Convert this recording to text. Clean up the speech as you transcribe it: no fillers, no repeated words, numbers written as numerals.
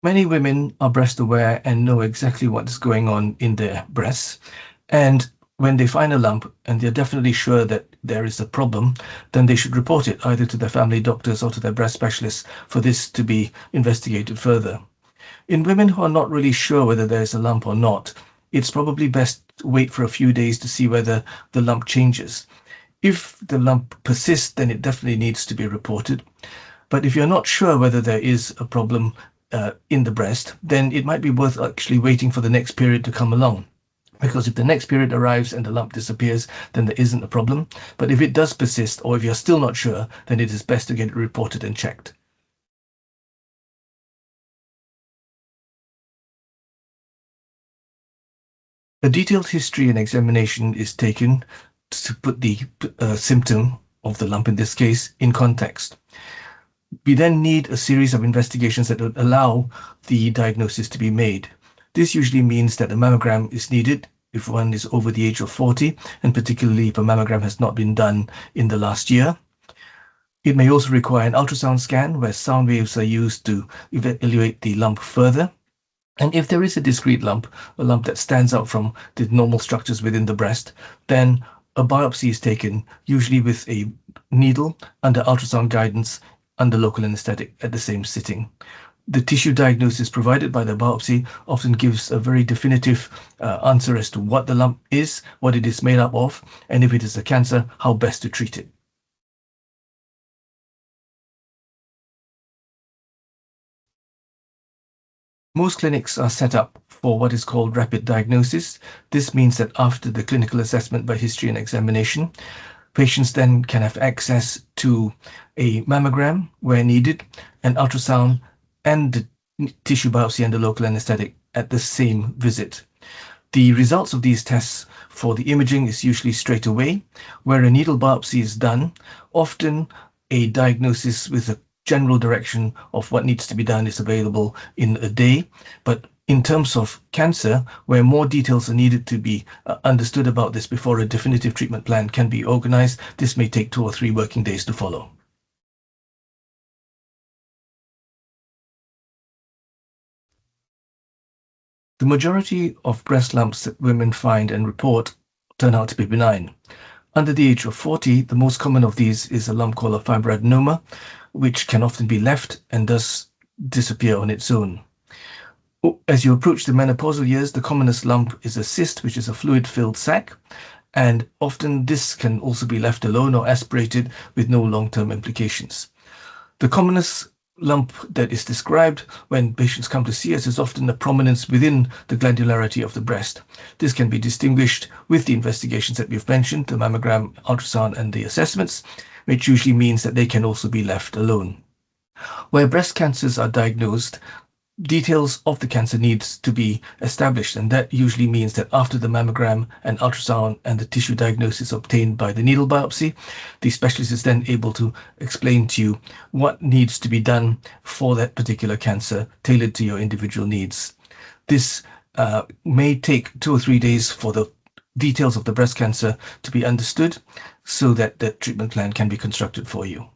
Many women are breast aware and know exactly what is going on in their breasts. And when they find a lump and they're definitely sure that there is a problem, then they should report it either to their family doctors or to their breast specialists for this to be investigated further. In women who are not really sure whether there is a lump or not, it's probably best to wait for a few days to see whether the lump changes. If the lump persists, then it definitely needs to be reported. But if you're not sure whether there is a problem in the breast, then it might be worth actually waiting for the next period to come along. Because if the next period arrives and the lump disappears, then there isn't a problem. But if it does persist, or if you're still not sure, then it is best to get it reported and checked. A detailed history and examination is taken to put the symptom of the lump, in this case, in context. We then need a series of investigations that would allow the diagnosis to be made. This usually means that a mammogram is needed if one is over the age of 40, and particularly if a mammogram has not been done in the last year. It may also require an ultrasound scan where sound waves are used to evaluate the lump further. And if there is a discrete lump, a lump that stands out from the normal structures within the breast, then a biopsy is taken, usually with a needle under ultrasound guidance under local anesthetic at the same sitting. The tissue diagnosis provided by the biopsy often gives a very definitive answer as to what the lump is, what it is made up of, and if it is a cancer, how best to treat it. Most clinics are set up for what is called rapid diagnosis. This means that after the clinical assessment by history and examination, patients then can have access to a mammogram where needed, an ultrasound, and the tissue biopsy and the local anesthetic at the same visit. The results of these tests for the imaging is usually straight away. Where a needle biopsy is done, often a diagnosis with a general direction of what needs to be done is available in a day. But in terms of cancer, where more details are needed to be understood about this before a definitive treatment plan can be organized, this may take 2 or 3 working days to follow. The majority of breast lumps that women find and report turn out to be benign. Under the age of 40, the most common of these is a lump called a fibroadenoma, which can often be left and thus disappear on its own. As you approach the menopausal years, the commonest lump is a cyst, which is a fluid-filled sac, and often this can also be left alone or aspirated with no long-term implications. The commonest lump that is described when patients come to see us is often a prominence within the glandularity of the breast. This can be distinguished with the investigations that we've mentioned, the mammogram, ultrasound, and the assessments, which usually means that they can also be left alone. Where breast cancers are diagnosed, details of the cancer needs to be established, and that usually means that after the mammogram and ultrasound and the tissue diagnosis obtained by the needle biopsy, the specialist is then able to explain to you what needs to be done for that particular cancer, tailored to your individual needs. This may take 2 or 3 days for the details of the breast cancer to be understood so that the treatment plan can be constructed for you.